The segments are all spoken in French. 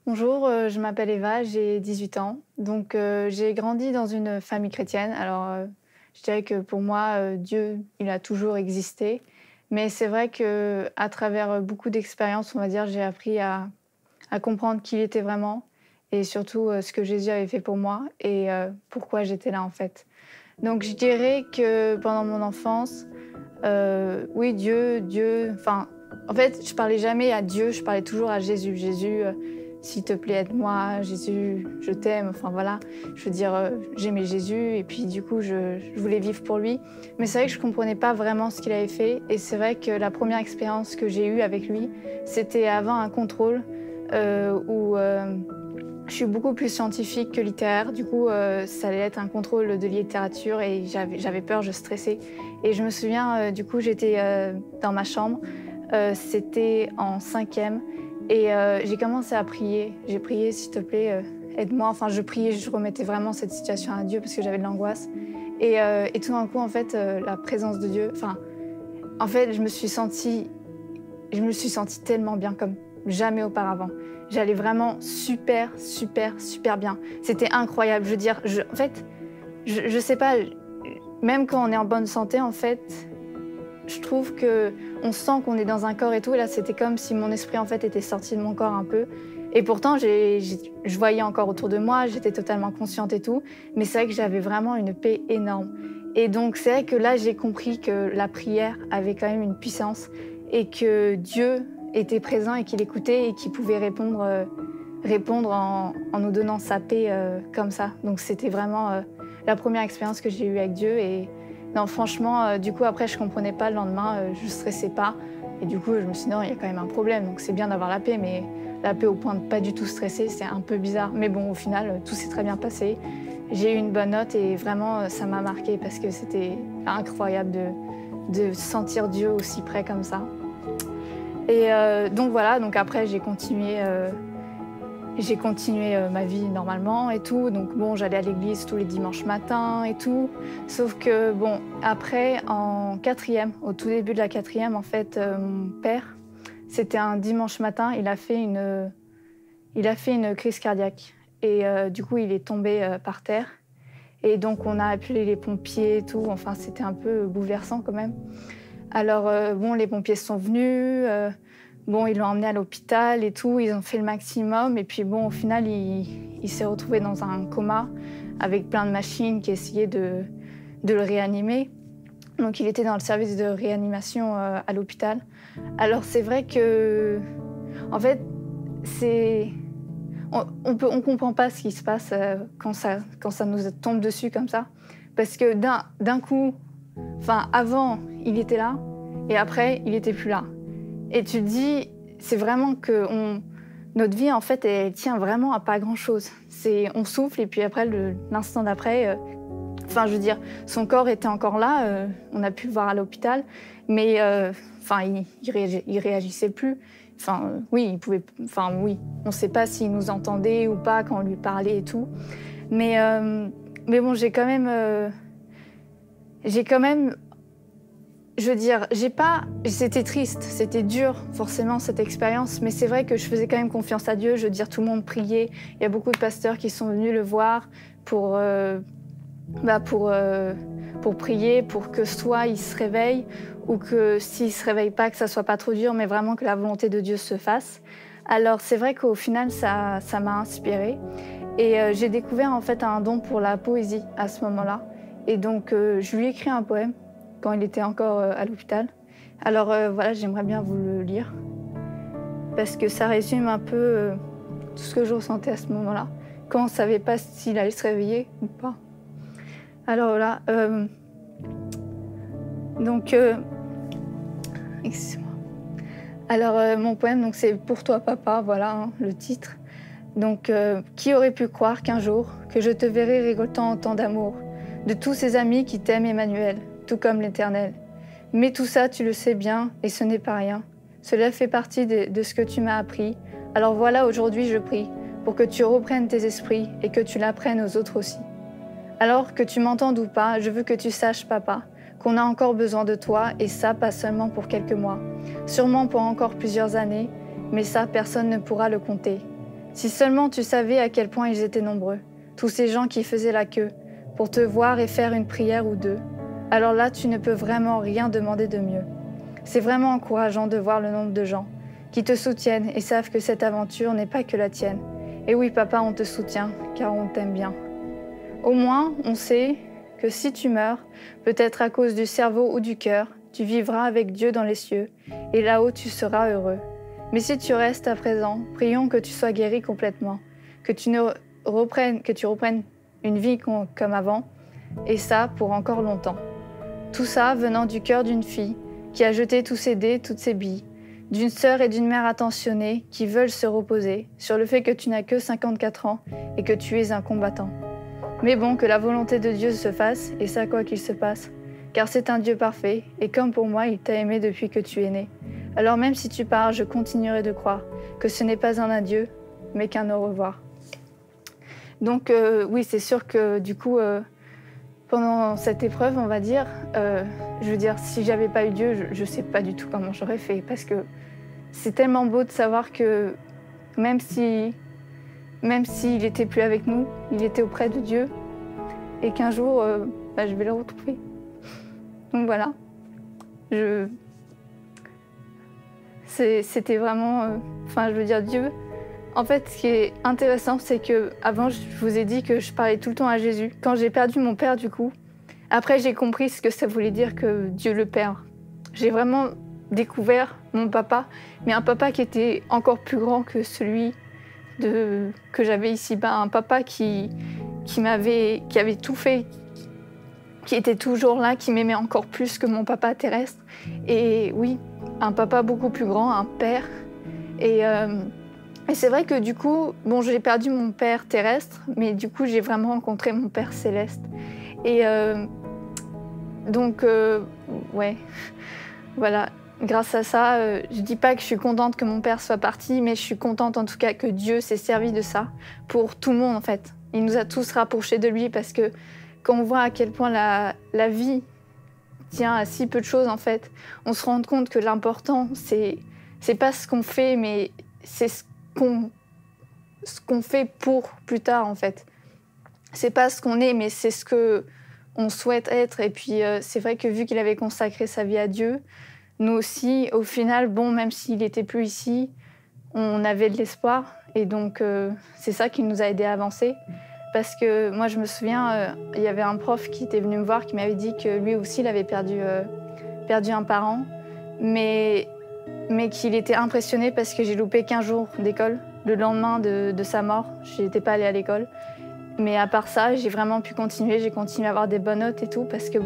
Bonjour, je m'appelle Eva, j'ai 18 ans. J'ai grandi dans une famille chrétienne. Je dirais que pour moi, Dieu, il a toujours existé. Mais c'est vrai que à travers, beaucoup d'expériences, on va dire, j'ai appris à comprendre qui il était vraiment et surtout, ce que Jésus avait fait pour moi et pourquoi j'étais là, en fait. Donc je dirais que pendant mon enfance, oui, Dieu, enfin, en fait, je parlais jamais à Dieu, je parlais toujours à Jésus. Jésus, s'il te plaît, aide-moi. Jésus, je t'aime. Enfin voilà, je veux dire, j'aimais Jésus et puis du coup, je voulais vivre pour lui. Mais c'est vrai que je comprenais pas vraiment ce qu'il avait fait et c'est vrai que la première expérience que j'ai eue avec lui, c'était avant un contrôle, où, je suis beaucoup plus scientifique que littéraire. Du coup, ça allait être un contrôle de littérature et j'avais peur, je stressais. Et je me souviens, du coup, j'étais, dans ma chambre, c'était en cinquième et j'ai commencé à prier. J'ai prié: «S'il te plaît, aide-moi». Enfin, je priais, je remettais vraiment cette situation à Dieu parce que j'avais de l'angoisse et tout d'un coup, en fait, la présence de Dieu, enfin, en fait, je me suis sentie tellement bien comme jamais auparavant. J'allais vraiment super, super, super bien. C'était incroyable. Je veux dire, en fait, je sais pas, même quand on est en bonne santé, en fait, je trouve que on sent qu'on est dans un corps et tout. Et là, c'était comme si mon esprit, en fait, était sorti de mon corps un peu. Et pourtant, je voyais encore autour de moi, j'étais totalement consciente et tout. Mais c'est vrai que j'avais vraiment une paix énorme. Et donc, c'est vrai que là, j'ai compris que la prière avait quand même une puissance et que Dieu était présent et qu'il écoutait et qu'il pouvait répondre en nous donnant sa paix comme ça. Donc, c'était vraiment la première expérience que j'ai eue avec Dieu. Et non, franchement, du coup, après, je comprenais pas le lendemain, je stressais pas. Et du coup, je me suis dit: «Non, il y a quand même un problème, donc c'est bien d'avoir la paix», mais la paix au point de pas du tout stresser, c'est un peu bizarre. Mais bon, au final, tout s'est très bien passé. J'ai eu une bonne note et vraiment, ça m'a marquée parce que c'était incroyable de sentir Dieu aussi près comme ça. Et donc voilà, donc après j'ai continué ma vie normalement et tout. Donc bon, j'allais à l'église tous les dimanches matins et tout. Sauf que bon, après en quatrième, au tout début de la quatrième, en fait, mon père, c'était un dimanche matin, il a fait une crise cardiaque et du coup, il est tombé, par terre et donc on a appelé les pompiers et tout. Enfin, c'était un peu bouleversant quand même. Alors, bon, les pompiers sont venus, bon, ils l'ont emmené à l'hôpital et tout, ils ont fait le maximum et puis bon, au final, il s'est retrouvé dans un coma avec plein de machines qui essayaient de le réanimer. Donc il était dans le service de réanimation, à l'hôpital. Alors c'est vrai que, en fait, c'est on comprend pas ce qui se passe, quand ça nous tombe dessus comme ça. Parce que d'un coup, enfin, avant, il était là et après, il était plus là. Et tu te dis, c'est vraiment que notre vie, en fait, elle tient vraiment à pas grand-chose. On souffle et puis après, l'instant d'après, enfin, je veux dire, son corps était encore là, on a pu le voir à l'hôpital, mais enfin, il réagissait plus. Enfin, oui, il pouvait, enfin, oui, on ne sait pas s'il nous entendait ou pas quand on lui parlait et tout. Mais bon, j'ai quand même, je veux dire, c'était triste, c'était dur, forcément, cette expérience, mais c'est vrai que je faisais quand même confiance à Dieu. Je veux dire, tout le monde priait. Il y a beaucoup de pasteurs qui sont venus le voir pour, bah, pour prier, pour que soit il se réveille ou que s'il se réveille pas, que ça soit pas trop dur, mais vraiment que la volonté de Dieu se fasse. Alors c'est vrai qu'au final, ça m'a inspirée et j'ai découvert en fait un don pour la poésie à ce moment-là. Et donc je lui ai écrit un poème quand il était encore à l'hôpital. Alors voilà, j'aimerais bien vous le lire parce que ça résume un peu tout ce que je ressentais à ce moment-là, quand on ne savait pas s'il allait se réveiller ou pas. Alors voilà, donc excusez-moi. Alors mon poème, donc c'est «Pour toi papa», voilà, hein, le titre. Donc qui aurait pu croire qu'un jour, que je te verrais récoltant autant d'amour, de tous ces amis qui t'aiment Emmanuel, tout comme l'Éternel. Mais tout ça, tu le sais bien, et ce n'est pas rien. Cela fait partie de ce que tu m'as appris. Alors voilà, aujourd'hui je prie, pour que tu reprennes tes esprits et que tu l'apprennes aux autres aussi. Alors que tu m'entendes ou pas, je veux que tu saches, papa, qu'on a encore besoin de toi, et ça, pas seulement pour quelques mois. Sûrement pour encore plusieurs années, mais ça, personne ne pourra le compter. Si seulement tu savais à quel point ils étaient nombreux, tous ces gens qui faisaient la queue, pour te voir et faire une prière ou deux, alors là tu ne peux vraiment rien demander de mieux. C'est vraiment encourageant de voir le nombre de gens qui te soutiennent et savent que cette aventure n'est pas que la tienne. Et oui papa, on te soutient, car on t'aime bien. Au moins, on sait que si tu meurs, peut-être à cause du cerveau ou du cœur, tu vivras avec Dieu dans les cieux, et là-haut tu seras heureux. Mais si tu restes à présent, prions que tu sois guéri complètement, que tu reprennes une vie comme avant, et ça pour encore longtemps. Tout ça venant du cœur d'une fille qui a jeté tous ses dés, toutes ses billes, d'une sœur et d'une mère attentionnées qui veulent se reposer sur le fait que tu n'as que 54 ans et que tu es un combattant. Mais bon, que la volonté de Dieu se fasse, et ça quoi qu'il se passe, car c'est un Dieu parfait, et comme pour moi, il t'a aimé depuis que tu es né. Alors même si tu pars, je continuerai de croire que ce n'est pas un adieu, mais qu'un au revoir. Donc oui, c'est sûr que du coup, pendant cette épreuve, on va dire, je veux dire, si j'avais pas eu Dieu, je sais pas du tout comment j'aurais fait, parce que c'est tellement beau de savoir que même s'il était plus avec nous, il était auprès de Dieu, et qu'un jour, je vais le retrouver. Donc voilà, c'était vraiment, je veux dire, Dieu. En fait, ce qui est intéressant, c'est que avant, je vous ai dit que je parlais tout le temps à Jésus. Quand j'ai perdu mon père, du coup, après, j'ai compris ce que ça voulait dire que Dieu le Père. J'ai vraiment découvert mon papa, mais un papa qui était encore plus grand que celui que j'avais ici-bas. Un papa qui avait tout fait, qui était toujours là, qui m'aimait encore plus que mon papa terrestre. Et oui, un papa beaucoup plus grand, un père. Et c'est vrai que du coup, j'ai perdu mon père terrestre, mais du coup, j'ai vraiment rencontré mon père céleste. Et ouais, voilà, grâce à ça, je dis pas que je suis contente que mon père soit parti, mais je suis contente en tout cas que Dieu s'est servi de ça pour tout le monde en fait. Il nous a tous rapprochés de lui parce que quand on voit à quel point la vie tient à si peu de choses en fait, on se rend compte que l'important, c'est pas ce qu'on fait, mais c'est ce qu'on fait pour plus tard en fait. C'est pas ce qu'on est, mais c'est ce que on souhaite être. Et puis c'est vrai que vu qu'il avait consacré sa vie à Dieu, nous aussi, au final, même s'il était plus ici, on avait de l'espoir. Et donc c'est ça qui nous a aidés à avancer. Parce que moi, je me souviens, il y avait un prof qui était venu me voir, qui m'avait dit que lui aussi, il avait perdu un parent, mais qu'il était impressionné parce que j'ai loupé 15 jours d'école. Le lendemain de sa mort, je n'étais pas allée à l'école. Mais à part ça, j'ai vraiment pu continuer. J'ai continué à avoir des bonnes notes et tout, parce que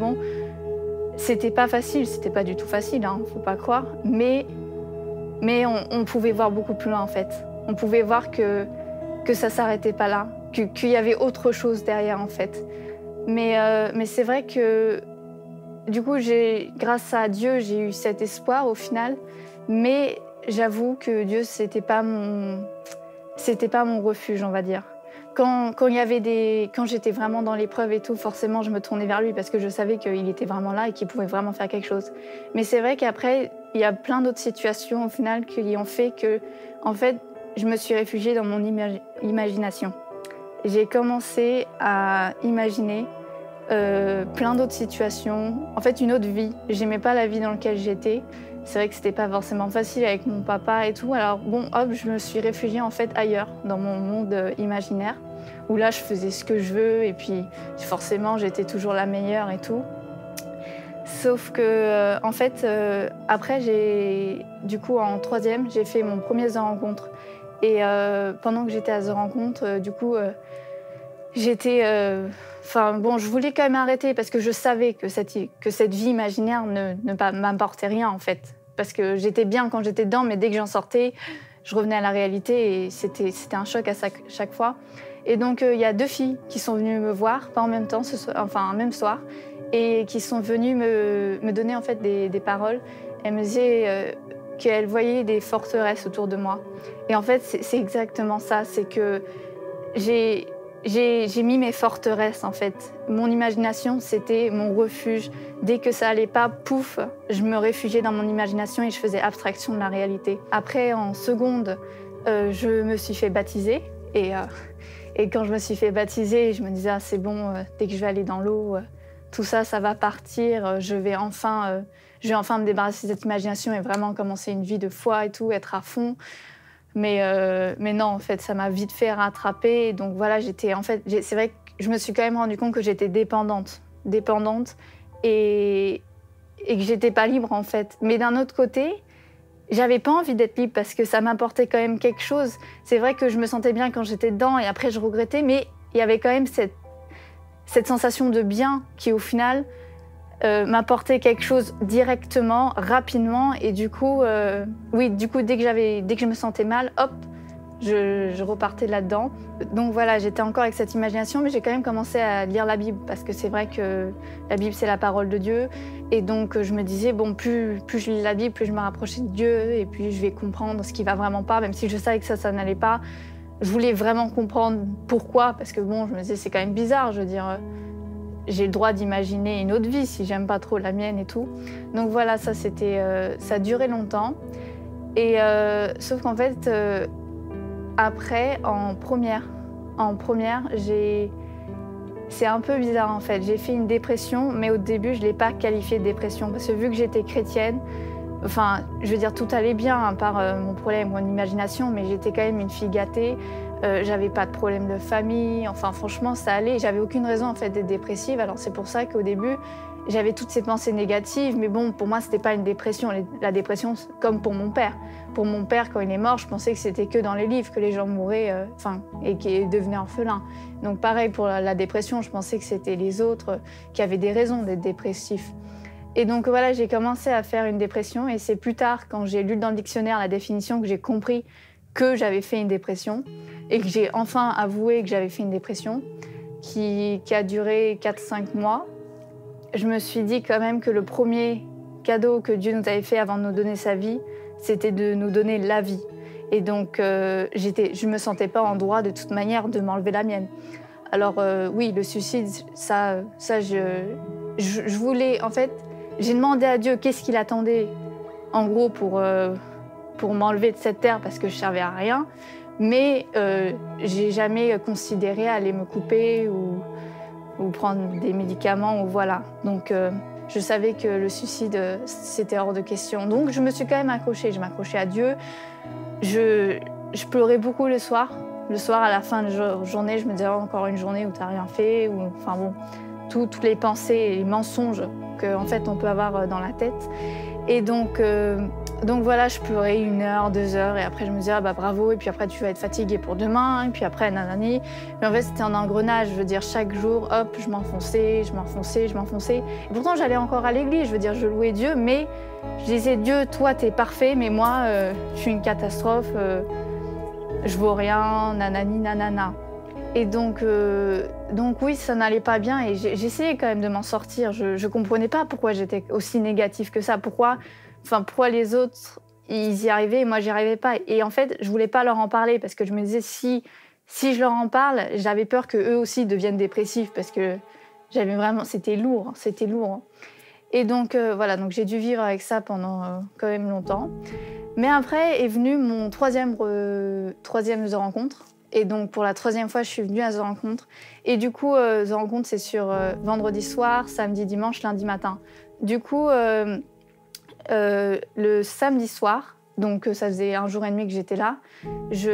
c'était pas facile. C'était pas du tout facile, hein, faut pas croire. Mais on pouvait voir beaucoup plus loin, en fait. On pouvait voir que ça s'arrêtait pas là, qu'il y avait autre chose derrière, en fait. Mais c'est vrai que, du coup, grâce à Dieu, j'ai eu cet espoir au final. Mais j'avoue que Dieu, c'était pas mon refuge, on va dire. Quand j'étais vraiment dans l'épreuve et tout, forcément, je me tournais vers lui parce que je savais qu'il était vraiment là et qu'il pouvait vraiment faire quelque chose. Mais c'est vrai qu'après, il y a plein d'autres situations au final qui ont fait que, en fait, je me suis réfugiée dans mon imagination. J'ai commencé à imaginer plein d'autres situations, en fait, une autre vie. J'aimais pas la vie dans laquelle j'étais. C'est vrai que c'était pas forcément facile avec mon papa et tout. Alors je me suis réfugiée en fait ailleurs, dans mon monde imaginaire, où là je faisais ce que je veux et puis forcément j'étais toujours la meilleure et tout. Sauf que en fait après du coup en troisième j'ai fait mon premier The Rencontre et pendant que j'étais à The Rencontre du coup j'étais je voulais quand même arrêter parce que je savais que cette vie imaginaire ne m'apportait rien en fait. Parce que j'étais bien quand j'étais dedans, mais dès que j'en sortais, je revenais à la réalité et c'était un choc à chaque fois. Et donc il y a deux filles qui sont venues me voir, pas en même temps, un même soir, et qui sont venues me donner en fait des paroles. Elles me disaient qu'elles voyaient des forteresses autour de moi. Et en fait, c'est exactement ça, c'est que j'ai mis mes forteresses, en fait. Mon imagination, c'était mon refuge. Dès que ça allait pas, pouf, je me réfugiais dans mon imagination et je faisais abstraction de la réalité. Après, en seconde, je me suis fait baptiser. Et quand je me suis fait baptiser, je me disais, ah, c'est bon, dès que je vais aller dans l'eau, tout ça, ça va partir. Je vais enfin me débarrasser de cette imagination et vraiment commencer une vie de foi et tout, être à fond. Mais non, en fait, ça m'a vite fait rattraper. Donc voilà, c'est vrai que je me suis quand même rendu compte que j'étais dépendante et que j'étais pas libre, en fait. Mais d'un autre côté, j'avais pas envie d'être libre parce que ça m'apportait quand même quelque chose. C'est vrai que je me sentais bien quand j'étais dedans et après je regrettais, mais il y avait quand même cette sensation de bien qui, au final, m'apportait quelque chose directement, rapidement. Et du coup, dès que je me sentais mal, hop, je repartais là-dedans. Donc voilà, j'étais encore avec cette imagination, mais j'ai quand même commencé à lire la Bible parce que c'est vrai que la Bible, c'est la parole de Dieu. Et donc je me disais, bon, plus je lis la Bible, plus je me rapprochais de Dieu et puis je vais comprendre ce qui va vraiment pas, même si je savais que ça n'allait pas. Je voulais vraiment comprendre pourquoi, parce que bon, je me disais, c'est quand même bizarre, je veux dire, j'ai le droit d'imaginer une autre vie si j'aime pas trop la mienne et tout. Donc voilà, ça a duré longtemps. Et sauf qu'en fait, après, en première, c'est un peu bizarre en fait. J'ai fait une dépression, mais au début, je ne l'ai pas qualifiée de dépression. Parce que vu que j'étais chrétienne, enfin, je veux dire, tout allait bien, à part mon problème, mon imagination, mais j'étais quand même une fille gâtée. J'avais pas de problème de famille, enfin franchement, ça allait. J'avais aucune raison en fait d'être dépressive. Alors c'est pour ça qu'au début, j'avais toutes ces pensées négatives, mais bon, pour moi, c'était pas une dépression. La dépression, comme pour mon père. Pour mon père, quand il est mort, je pensais que c'était que dans les livres que les gens mouraient, et qu'ils devenaient orphelins. Donc pareil pour la dépression, je pensais que c'était les autres qui avaient des raisons d'être dépressifs. Et donc voilà, j'ai commencé à faire une dépression, et c'est plus tard, quand j'ai lu dans le dictionnaire la définition, que j'ai compris que j'avais fait une dépression, et que j'ai enfin avoué que j'avais fait une dépression, qui a duré 4-5 mois. Je me suis dit quand même que le premier cadeau que Dieu nous avait fait avant de nous donner sa vie, c'était de nous donner la vie. Et donc, je me sentais pas en droit de toute manière de m'enlever la mienne. Alors oui, le suicide, je voulais, en fait, j'ai demandé à Dieu qu'est-ce qu'il attendait, en gros, pour m'enlever de cette terre parce que je servais à rien. Mais j'ai jamais considéré aller me couper ou prendre des médicaments, ou voilà. Donc, je savais que le suicide, c'était hors de question. Donc, je me suis quand même accrochée. Je m'accrochais à Dieu. Je pleurais beaucoup le soir. Le soir, à la fin de la journée, je me disais, oh, encore une journée où tu n'as rien fait. Ou, enfin bon, toutes les pensées et les mensonges qu'en fait, on peut avoir dans la tête. Et donc voilà, je pleurais 1 heure, 2 heures, et après je me disais, ah bah bravo, et puis après tu vas être fatiguée pour demain, et puis après nanani. Mais en fait, c'était un engrenage, je veux dire, chaque jour, hop, je m'enfonçais. Et pourtant, j'allais encore à l'église, je veux dire, je louais Dieu, mais je disais, Dieu, toi, t'es parfait, mais moi, je suis une catastrophe, je vaux rien, nanani, nanana. Et donc oui, ça n'allait pas bien, et j'essayais quand même de m'en sortir. Je comprenais pas pourquoi j'étais aussi négative que ça, pourquoi les autres, ils y arrivaient et moi, j'y arrivais pas. Et en fait, je voulais pas leur en parler parce que je me disais, si je leur en parle, j'avais peur qu'eux aussi deviennent dépressifs parce que c'était lourd. Et donc, voilà, donc j'ai dû vivre avec ça pendant quand même longtemps. Mais après est venu mon troisième The Rencontre. Et donc, pour la 3e fois, je suis venue à The Rencontre. Et du coup, The Rencontre, c'est sur vendredi soir, samedi, dimanche, lundi matin. Du coup, le samedi soir, donc ça faisait 1 jour et demi que j'étais là, du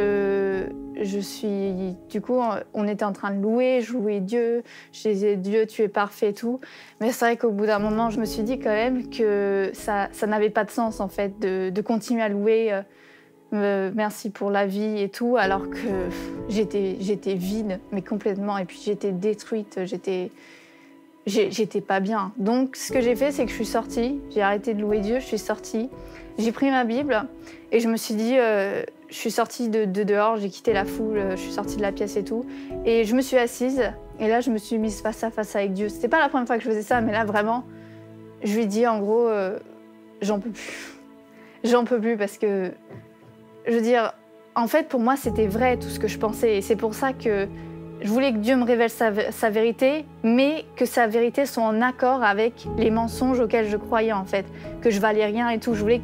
coup, on était en train de louer, je louais Dieu, je disais, Dieu, tu es parfait et tout. Mais c'est vrai qu'au bout d'un moment, je me suis dit quand même que ça n'avait pas de sens, en fait, de continuer à louer, merci pour la vie et tout, alors que j'étais vide, mais complètement, et puis j'étais détruite, j'étais pas bien. Donc, ce que j'ai fait, c'est que je suis sortie, j'ai arrêté de louer Dieu, je suis sortie, j'ai pris ma Bible et je me suis dit, je suis sortie de dehors, j'ai quitté la foule, je suis sortie de la pièce et tout, et je me suis assise, et là, je me suis mise face à face avec Dieu. C'était pas la première fois que je faisais ça, mais là, vraiment, je lui ai dit, en gros, j'en peux plus. J'en peux plus parce que, je veux dire, en fait, pour moi, c'était vrai tout ce que je pensais, et c'est pour ça que je voulais que Dieu me révèle sa vérité, mais que sa vérité soit en accord avec les mensonges auxquels je croyais, en fait, que je valais rien et tout. Je voulais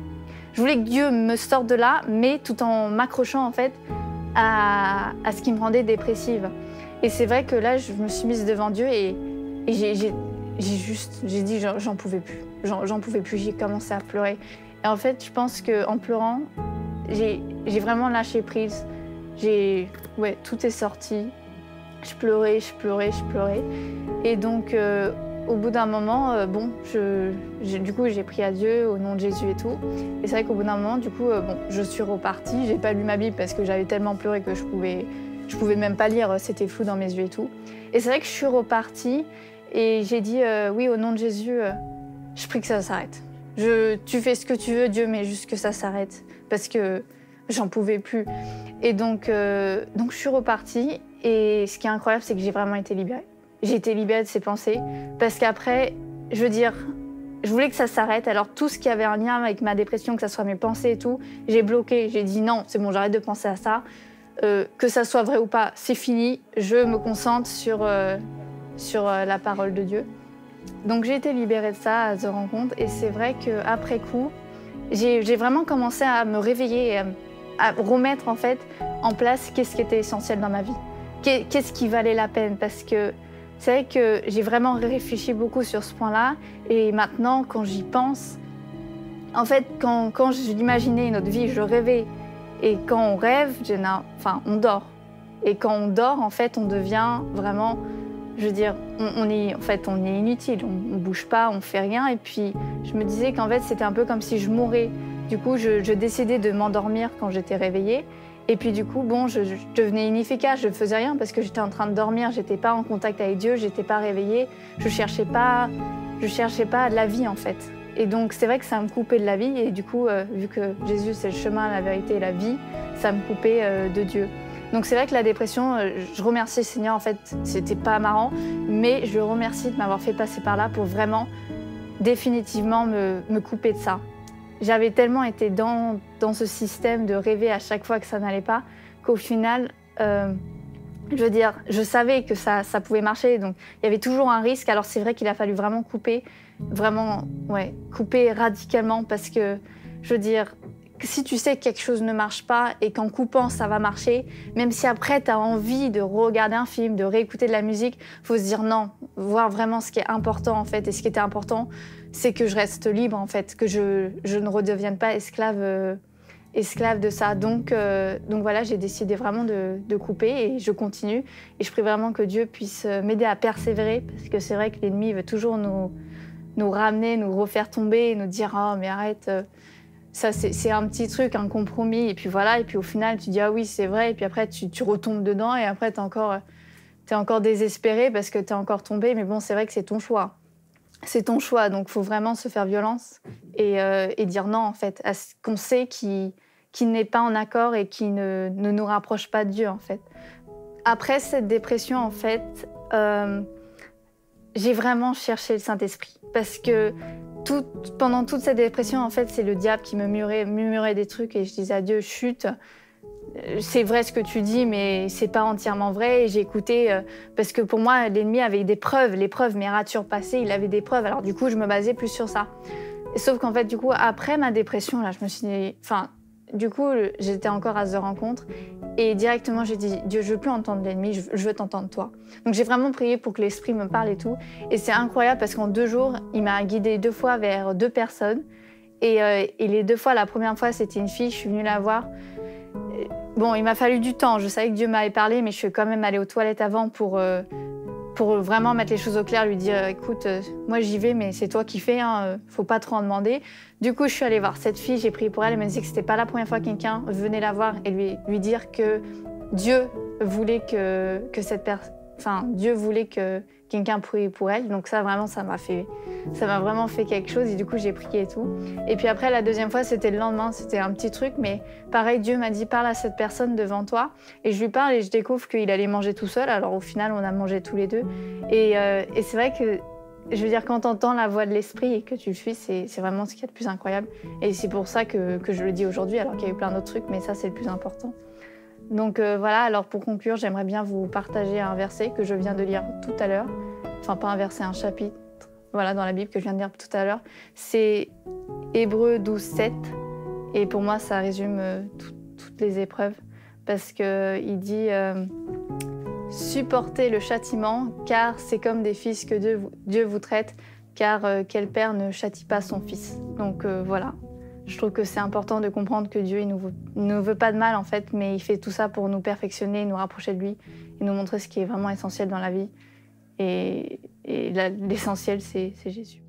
je voulais que Dieu me sorte de là, mais tout en m'accrochant en fait à ce qui me rendait dépressive. Et c'est vrai que là, je me suis mise devant Dieu et j'ai dit j'en pouvais plus. J'en pouvais plus, j'ai commencé à pleurer. Et en fait, je pense qu'en pleurant, j'ai vraiment lâché prise. Ouais, tout est sorti. Je pleurais. Et donc, au bout d'un moment, du coup, j'ai prié à Dieu au nom de Jésus et tout. Et c'est vrai qu'au bout d'un moment, du coup, je suis repartie. J'ai pas lu ma Bible parce que j'avais tellement pleuré que je pouvais même pas lire. C'était flou dans mes yeux et tout. Et c'est vrai que je suis repartie et j'ai dit oui, au nom de Jésus, je prie que ça s'arrête. Tu fais ce que tu veux, Dieu, mais juste que ça s'arrête parce que j'en pouvais plus. Et donc je suis repartie. Et ce qui est incroyable, c'est que j'ai vraiment été libérée. J'ai été libérée de ces pensées parce qu'après, je veux dire, je voulais que ça s'arrête. Alors tout ce qui avait un lien avec ma dépression, que ce soit mes pensées et tout, j'ai bloqué. J'ai dit non, c'est bon, j'arrête de penser à ça. Que ça soit vrai ou pas, c'est fini. Je me concentre sur la parole de Dieu. Donc j'ai été libérée de ça à The Rencontre. Et c'est vrai qu'après coup, j'ai vraiment commencé à me réveiller et à remettre en fait en place qu'est-ce qui était essentiel dans ma vie. Qu'est-ce qui valait la peine? Parce que c'est vrai que j'ai vraiment réfléchi beaucoup sur ce point-là. Et maintenant, quand j'y pense, en fait, quand j'imaginais notre vie, je rêvais. Et quand on rêve, on dort. Et quand on dort, en fait, on devient vraiment, je veux dire, on est inutile. On bouge pas, on fait rien. Et puis, je me disais qu'en fait, c'était un peu comme si je mourais. Du coup, je décidais de m'endormir quand j'étais réveillée. Et puis du coup, je devenais inefficace, je ne faisais rien parce que j'étais en train de dormir, j'étais pas en contact avec Dieu, j'étais pas réveillée, je cherchais pas de la vie en fait. Et donc c'est vrai que ça me coupait de la vie et du coup, vu que Jésus c'est le chemin, la vérité et la vie, ça me coupait de Dieu. Donc c'est vrai que la dépression, je remercie le Seigneur en fait, c'était pas marrant, mais je le remercie de m'avoir fait passer par là pour vraiment définitivement me couper de ça. J'avais tellement été dans ce système de rêver à chaque fois que ça n'allait pas qu'au final, je veux dire, je savais que ça pouvait marcher. Donc, il y avait toujours un risque. Alors, c'est vrai qu'il a fallu vraiment couper radicalement parce que, je veux dire, si tu sais que quelque chose ne marche pas et qu'en coupant, ça va marcher, même si après, tu as envie de regarder un film, de réécouter de la musique, il faut se dire non, voir vraiment ce qui est important en fait. Et ce qui était important, c'est que je reste libre en fait, que je ne redevienne pas esclave de ça. Donc voilà, j'ai décidé vraiment de couper et je continue. Et je prie vraiment que Dieu puisse m'aider à persévérer parce que c'est vrai que l'ennemi veut toujours nous ramener, nous refaire tomber et nous dire « Oh mais arrête ». Ça, c'est un petit truc, un compromis. Et puis voilà, et puis au final, tu dis « Ah oui, c'est vrai ». Et puis après, tu retombes dedans et après, t'es encore désespéré parce que t'es encore tombé. Mais bon, c'est vrai que c'est ton choix. C'est ton choix, donc il faut vraiment se faire violence et dire non, en fait, à ce qu'on sait qui n'est pas en accord et qui ne nous rapproche pas de Dieu, en fait. Après cette dépression, en fait, j'ai vraiment cherché le Saint-Esprit parce que pendant toute cette dépression, en fait, c'est le diable qui me murmurait des trucs et je disais à Dieu, chut, c'est vrai ce que tu dis, mais c'est pas entièrement vrai. Et j'ai écouté parce que pour moi, l'ennemi avait des preuves, les preuves, mes ratures passées, il avait des preuves. Alors du coup, je me basais plus sur ça. Et sauf qu'en fait, du coup, après ma dépression, là, je me suis dit, du coup, j'étais encore à The Rencontre et directement, j'ai dit, Dieu, je veux plus entendre l'ennemi, je veux t'entendre toi. Donc j'ai vraiment prié pour que l'Esprit me parle et tout. Et c'est incroyable parce qu'en 2 jours, il m'a guidée 2 fois vers 2 personnes. Et les 2 fois, la première fois, c'était une fille, je suis venue la voir. Bon, il m'a fallu du temps. Je savais que Dieu m'avait parlé, mais je suis quand même allée aux toilettes avant pour vraiment mettre les choses au clair, lui dire écoute, moi j'y vais, mais c'est toi qui fais, faut pas trop en demander. Du coup, je suis allée voir cette fille, j'ai prié pour elle. Elle m'a dit que c'était pas la première fois que quelqu'un venait la voir et lui dire que Dieu voulait que Dieu voulait que quelqu'un prie pour elle. Donc ça, vraiment, ça m'a vraiment fait quelque chose. Et du coup, j'ai prié et tout. Et puis après, la deuxième fois, c'était le lendemain. C'était un petit truc. Mais pareil, Dieu m'a dit, parle à cette personne devant toi. Et je lui parle et je découvre qu'il allait manger tout seul. Alors au final, on a mangé tous les deux. Et c'est vrai que, je veux dire, quand tu entends la voix de l'esprit et que tu le suis, c'est vraiment ce qu'il y a de plus incroyable. Et c'est pour ça que je le dis aujourd'hui, alors qu'il y a eu plein d'autres trucs. Mais ça, c'est le plus important. Donc voilà, alors pour conclure, j'aimerais bien vous partager un verset que je viens de lire tout à l'heure. Enfin, pas un verset, un chapitre, voilà, dans la Bible que je viens de lire tout à l'heure. C'est Hébreux 12, 7. Et pour moi, ça résume toutes les épreuves parce qu'il dit supportez le châtiment car c'est comme des fils que Dieu vous traite, car quel père ne châtie pas son fils. Donc voilà, je trouve que c'est important de comprendre que Dieu il ne veut pas de mal en fait, mais il fait tout ça pour nous perfectionner, nous rapprocher de lui et nous montrer ce qui est vraiment essentiel dans la vie. Et l'essentiel, c'est Jésus.